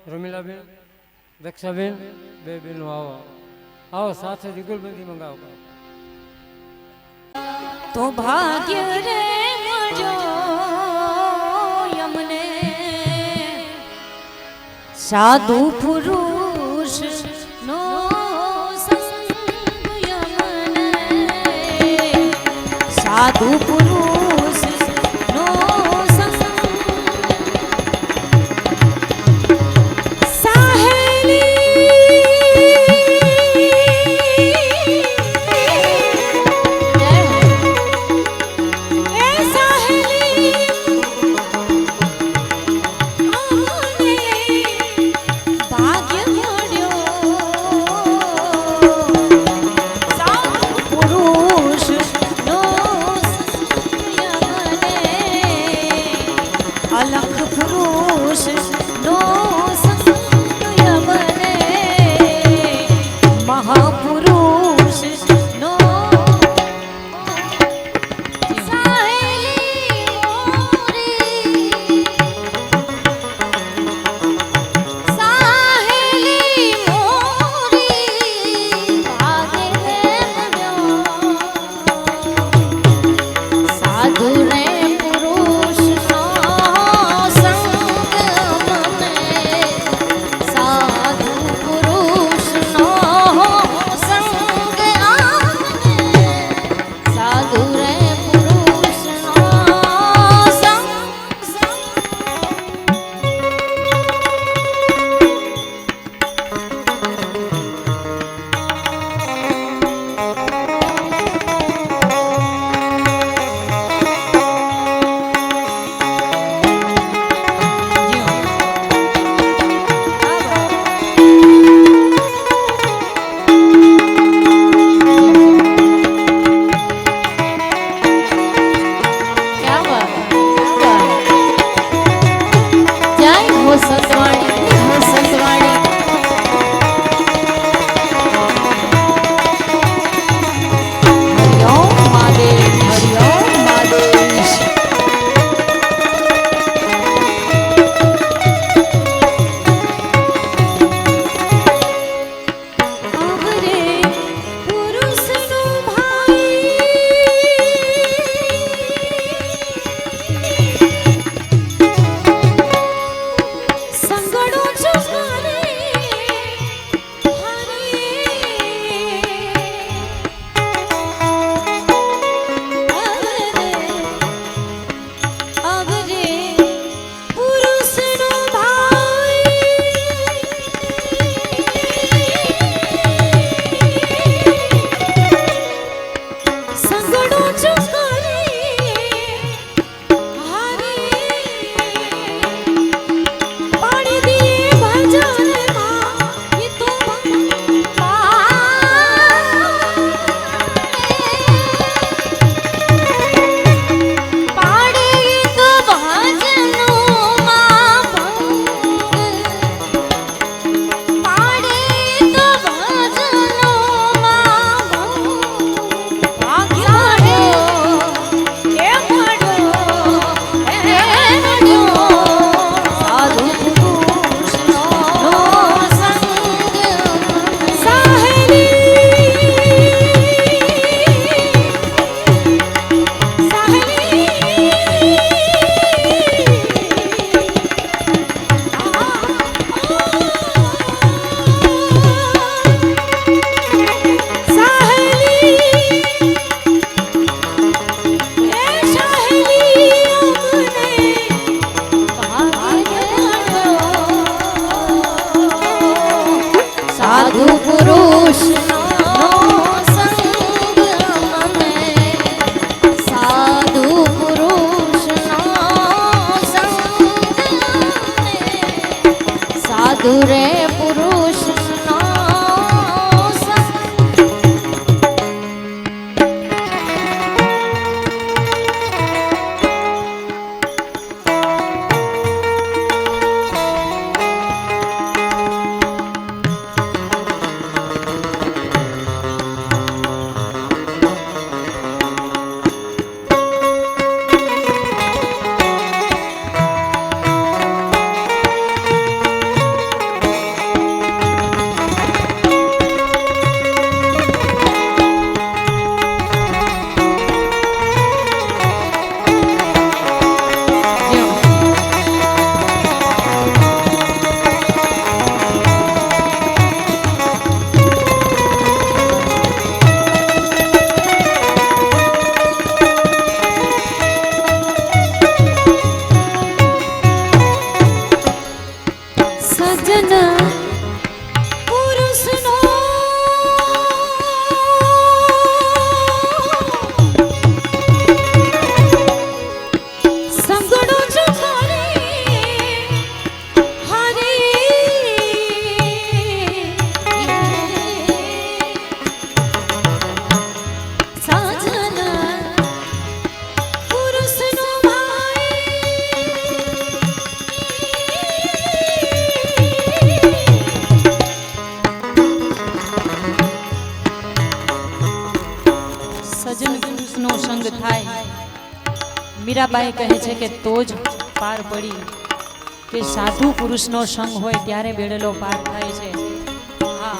રમીલાબેન, દક્ષાબેન, બે બેનો આવો આવો સાથે દીગુલબંધી મંગાવો. તો ભાગ્ય રે મજો યમને સાધુ પુરુષ નો સંગ યમને સાધુ પુરુષ નો સંગ સજન પુરુષનો સંગડો જો કરે હરે સજન પુરુષનો સજન પુરુષનો સંગ થાય મીરાબાઈ કહે છે કે તો જ પાર પડી કે સાધુ પુરુષનો સંગ હોય ત્યારે બેડલો પાર થાય છે હા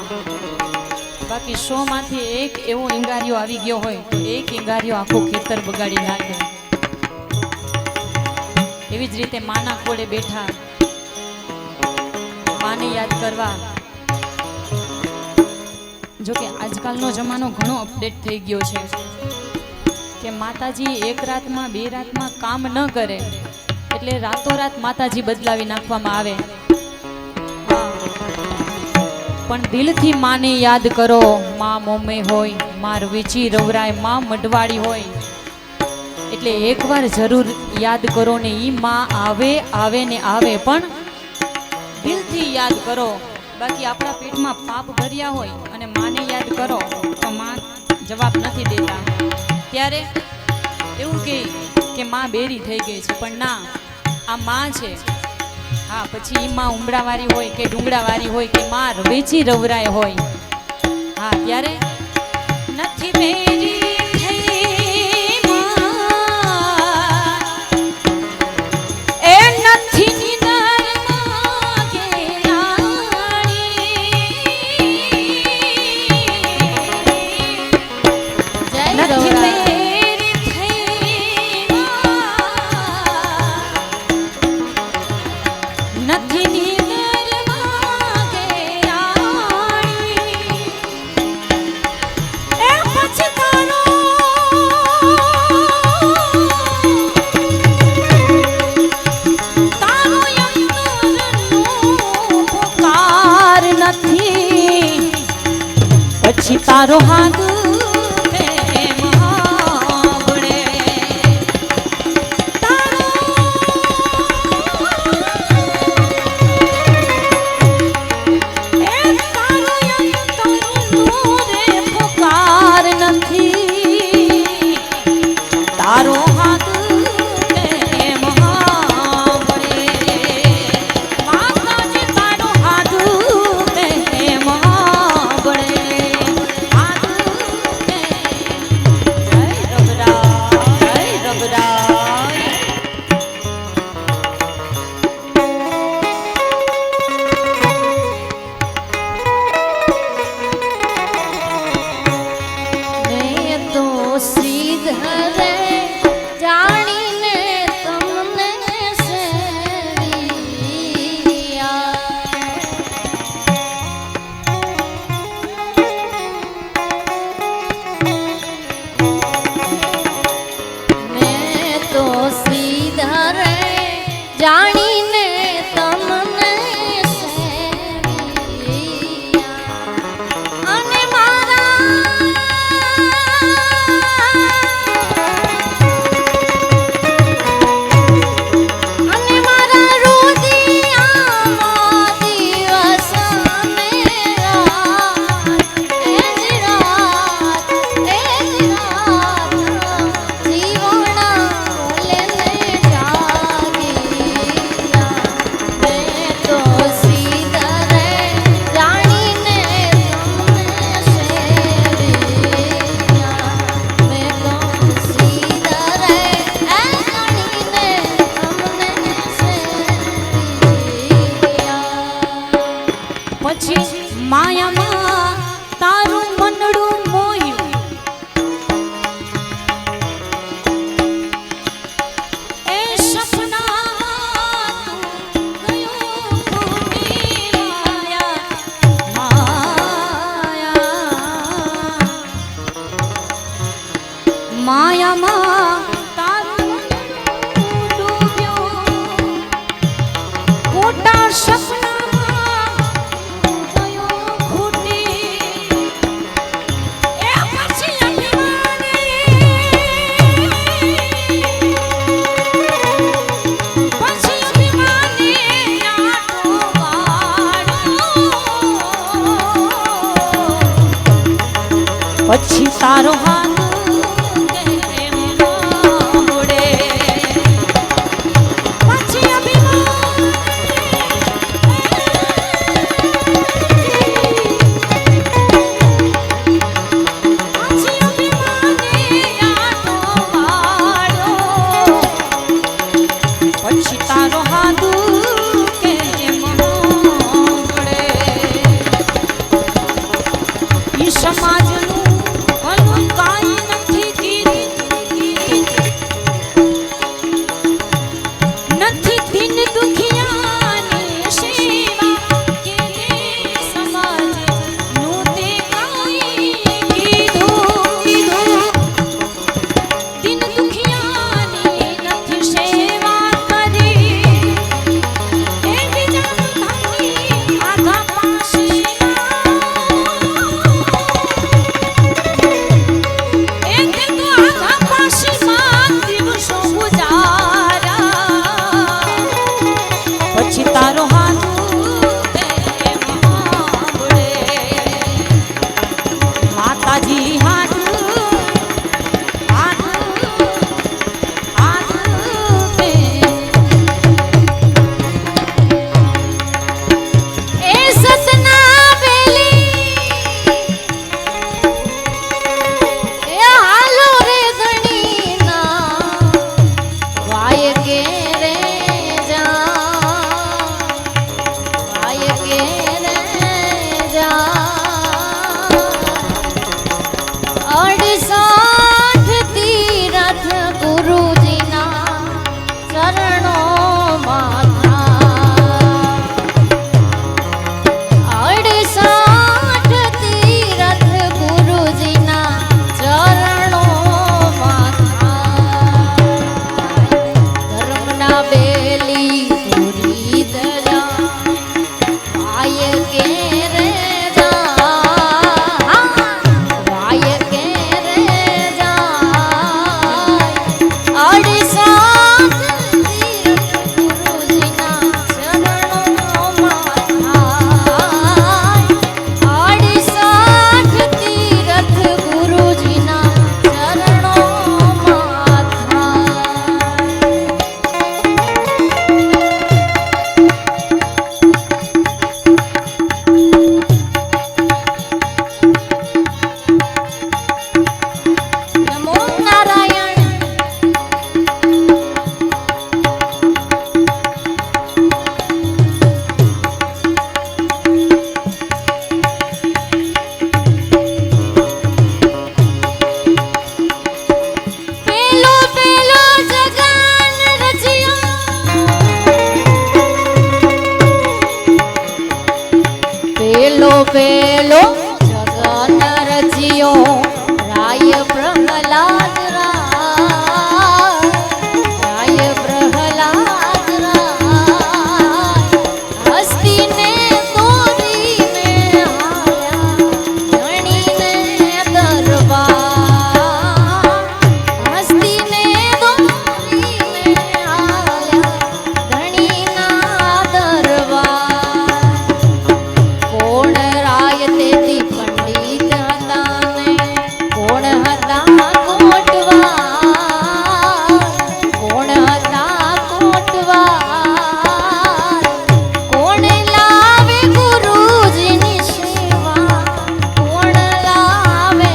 બાકી 100 માંથી એક એવો ઈંગારિયો આવી ગયો હોય તો એક ઈંગારિયો આખું ખેતર બગાડી નાખે એવી જ રીતે માના ખોળે બેઠા માને યાદ કરવા જો કે આજકાલનો જમાનો ઘણો અપડેટ થઈ ગયો છે કે માતાજી એક રાતમાં 2 રાતમાં કામ ન કરે એટલે રાતોરાત માતાજી બદલાવી નાખવામાં આવે પણ દિલથી માને યાદ કરો માં મોમે હોય માં રવેચી રવરાય માં મઢવાડી હોય એટલે એકવાર જરૂર યાદ કરો ને ઈ માં આવે આવે ને આવે પણ દિલથી યાદ કરો બાકી આપણા પેટમાં પાપ ભર્યા હોય અને માને યાદ કરો તો માં જવાબ નથી દેતા ત્યારે એવું કે માં બેરી થઈ ગઈ છે પણ ના આ માં છે હા પછી ઈ માં ઉમડાવાળી હોય કે ડુંગળાવાળી હોય કે માં રવેચી રવરાય હોય હા ત્યારે નથી બેરી થઈ માં એ નથી પછી તારો હાથ માયામાં તારું ડૂબ્યો ખોટા સપનામાં પછી તારો હાથ કેમ મોડે પછી અભિમાન પછી અભિમાને આનો વાળો પછી તારો હાથ કેમ મોડે ઈ સમાજનું ભલું કાંઈ નથી નથી દિન દુખિયાની સેવા કે સમાજનું તે કાંઈ કીધું દિન દુખિયાની નથી સેવા કરી એ બીજાનું થાકી આઘા પાસે પછી તારો હાથ માતાજી હાથ હાથ હાથ એ સતના વેલી એ હાલો રે ધણીના વાય કે રે પેલો જગન રચ્યો રાય પ્રહલાદ રાય પ્રહલાદ હસ્તીને તોડીને હાલ્યા ધણીને દરબાર હસ્તીને તોડીને હાલ્યા ધણીના દરબાર કોણ રાય તેથી પંડિત હતા ને કોણ હતા કોટવાર કોણ લાવે ગુરુજીની સેવા કોણ લાવે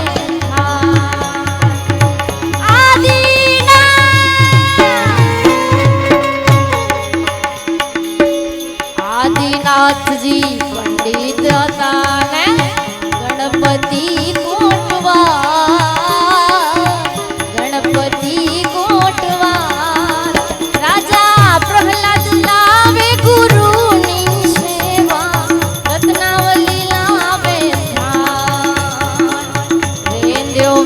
આદિનાથજી પંડિત હતા ને ગણપતિ કોટવાર રાજા પ્રહલાદ લાવે ગુરુની સેવા રત્નાવલી લાવે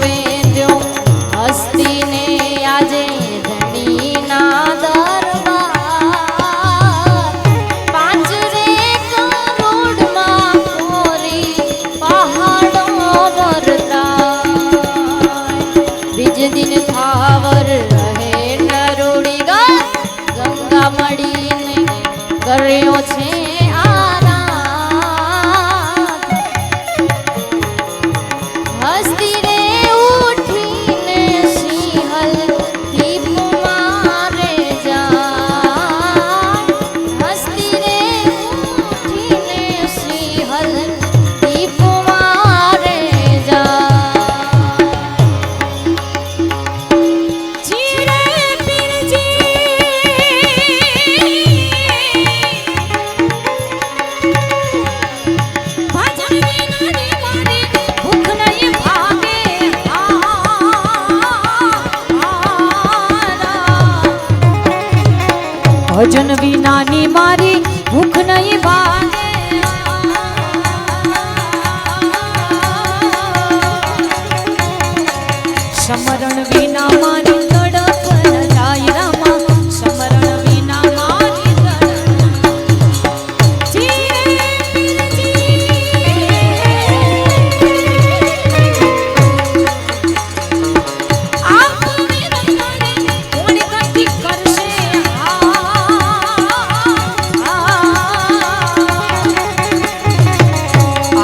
વેદ્યો હસ્તીને આજે ધણીના દરબાર પાંચરે કરોડમાં કોરી પહાડો વરતા બીજ દિન થાવર રહે નરોડી ગંગા મળીને કર્યો છે આરામ હસ્તી રે ભજન વિનાની મારી ભૂખ નહીં ભાગે સમરણ વિના મારી તડપ ન જાય રામા સમરણ વિના મારી તડપ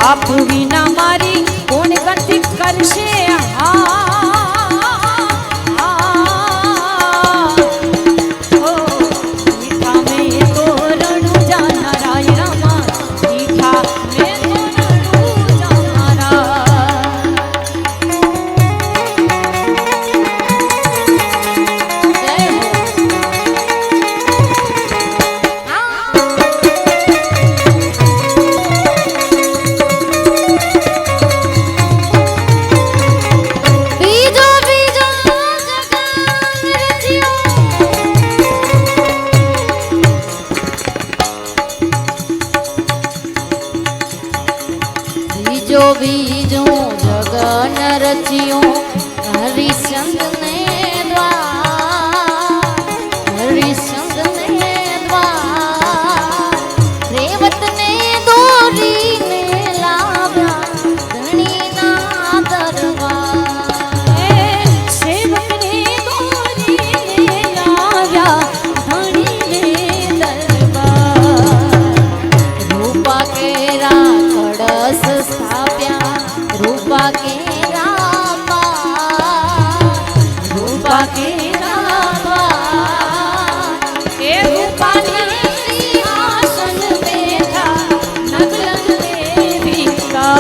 આપ વિના મારી કોણ ગતિ કરશે બીજો જગન રચ્યો હરિચંદ ને દ્વાર હરિચંદ ને દ્વાર રેવત ને દોરીને લાવ્યા ધણીના દરબાર સેવક ને દોરીને લાવ્યા ધણીને દરબાર રૂપા કેરા કળશ સ્થાપ્યા રૂપા કે રૂપા કે એ રૂપાની સિંહાસન બેઠા નગલન દેવિકા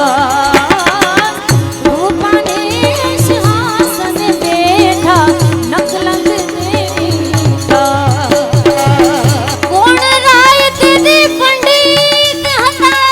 રૂપાની સિંહાસન બેઠા નગલન દેવિકા કોણ રાય તે પંડિત હતા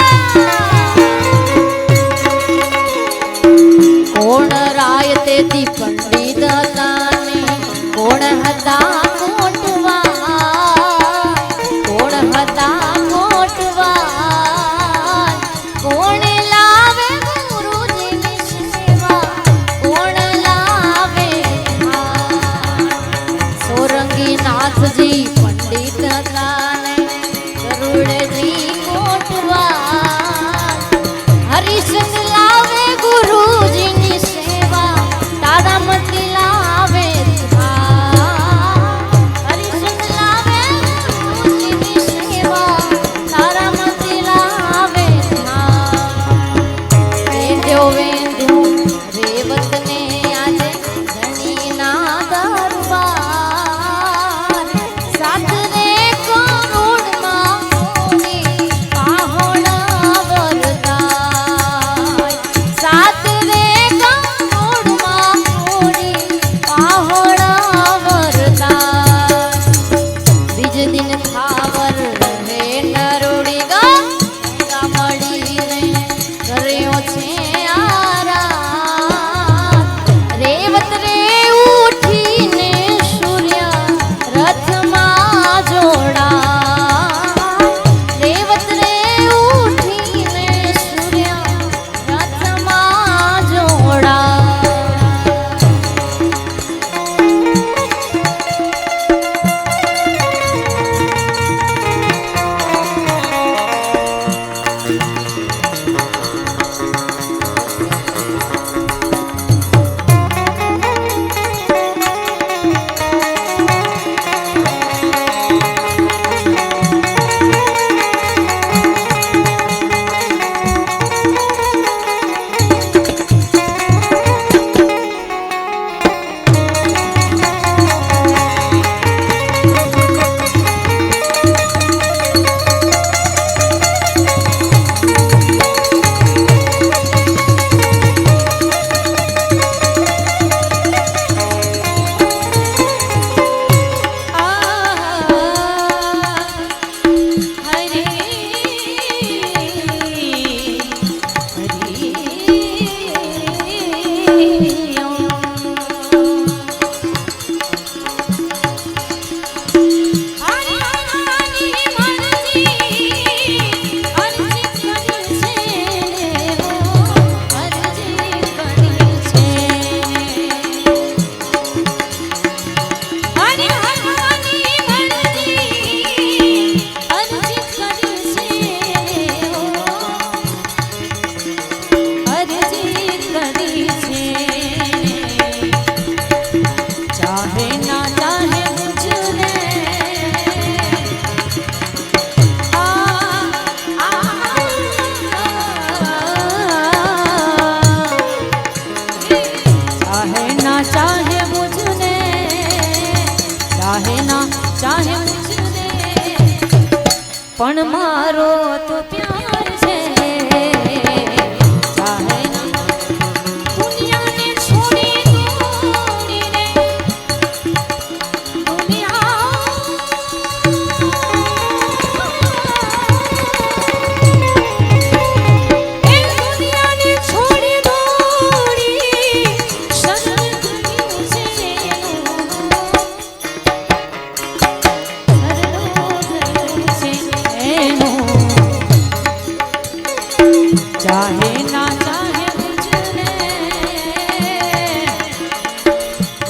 चाहे ना चाहे मुझने,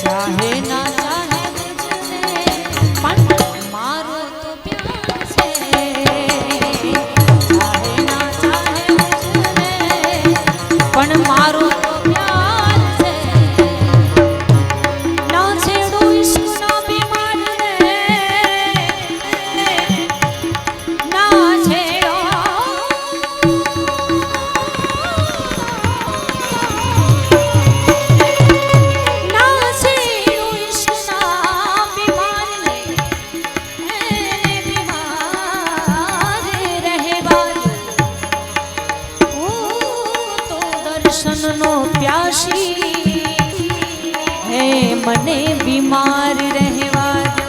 चाहे ना चाहे मुझने, पण मारो तो प्यार से। चाहे ना चाहे मुझने, पण मारो तो प्यार से। ना छेड़ो इश्क ना बीमार रे, ना छेड़ो નો પ્યાસી હે મને બીમાર રહેવા દો।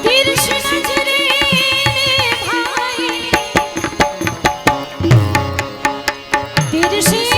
તીર્ષ નજરે ભાઈ, તીર્ષી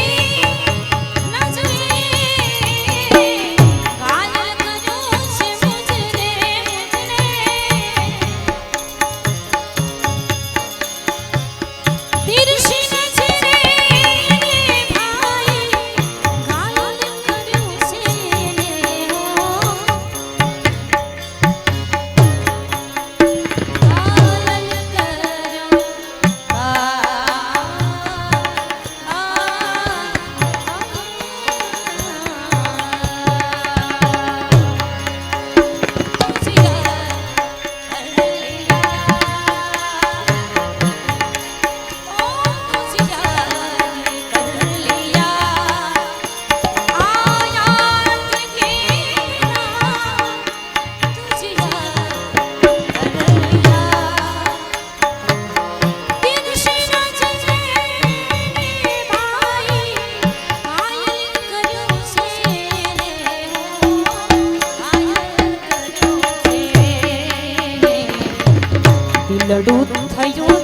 દિલડું થયું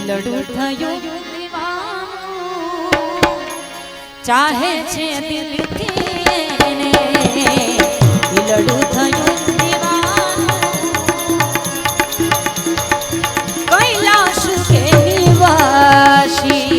દિલડું થયું ચાહે છે દિલથી એને દિલડું થયું કૈલાશ કે નિવાસી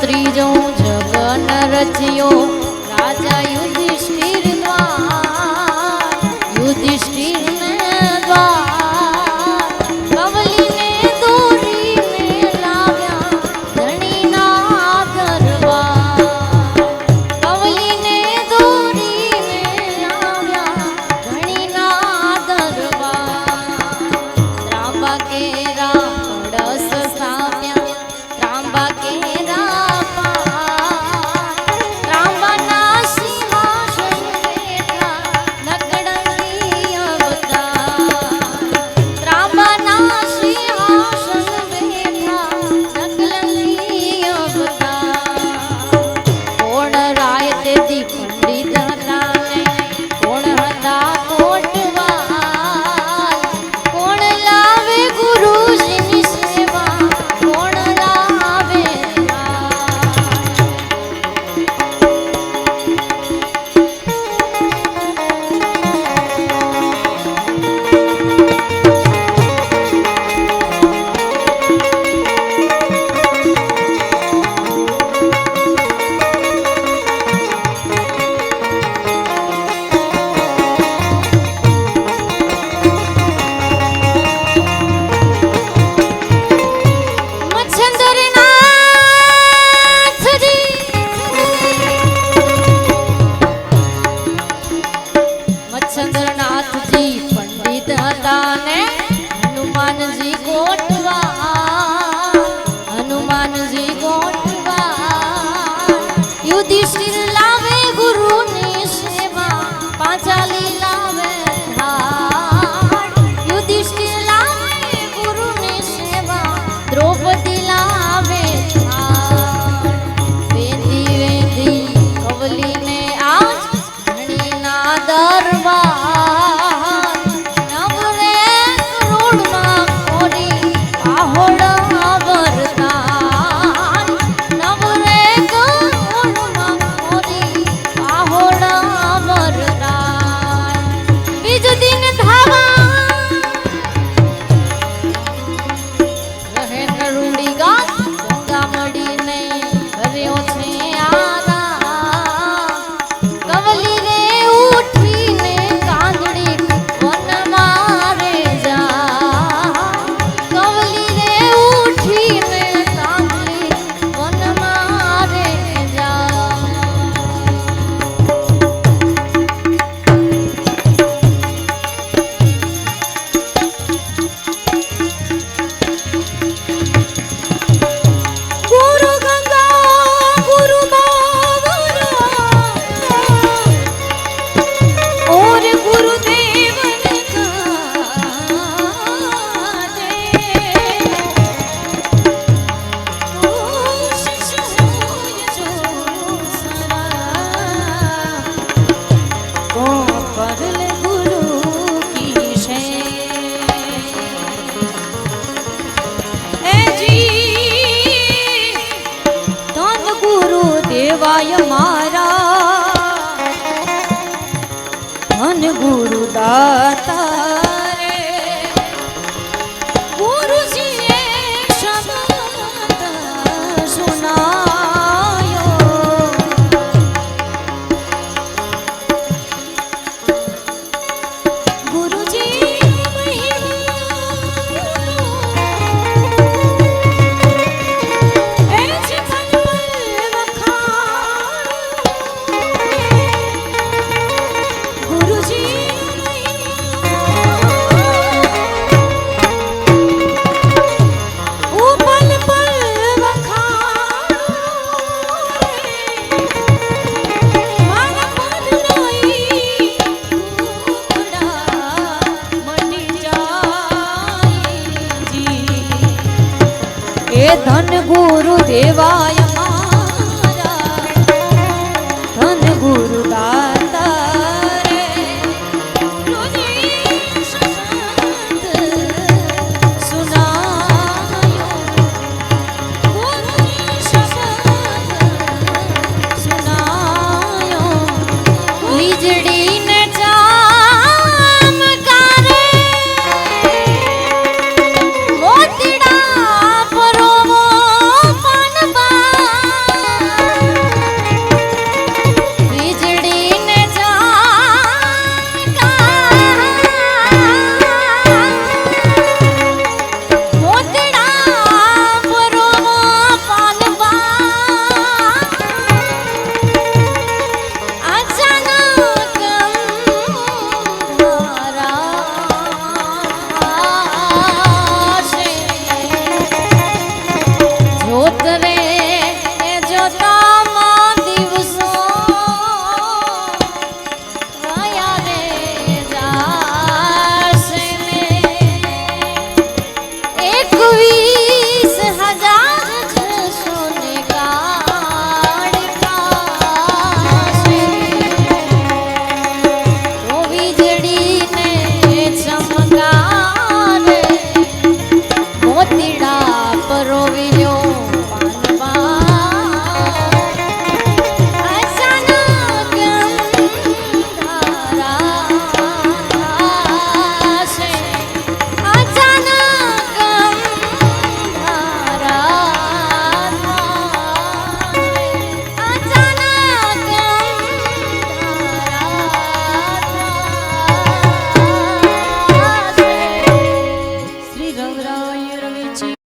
ત્રીજો જગન રચ્યો રાજા યુધિષ્ઠિર દ્વાર યુધિષ્ઠિર ને દ્વાર કવલીને દોરીને લાવ્યા ધણીના દરબાર કવલીને દોરીને લાવ્યા ધણીના દરબાર ત્રાંબા કેરા કળશ સ્થાપ્યા ત્રાંબા કેરા યુધિષ્ઠિર લાવે ગુરુની સેવા પાંચાલી લાવે ગુરુદેવન કાજે ઓ શિષ્ય હોય જો સરા તો પરલ ગુરુ કી છે એ જી ધન ગુરુ દેવાય મારા ધન ગુરુ દાતા રે ગુરુજીએ શબ્દ સુનાયો ગુરુજી એ ધન ગુરુ દેવાય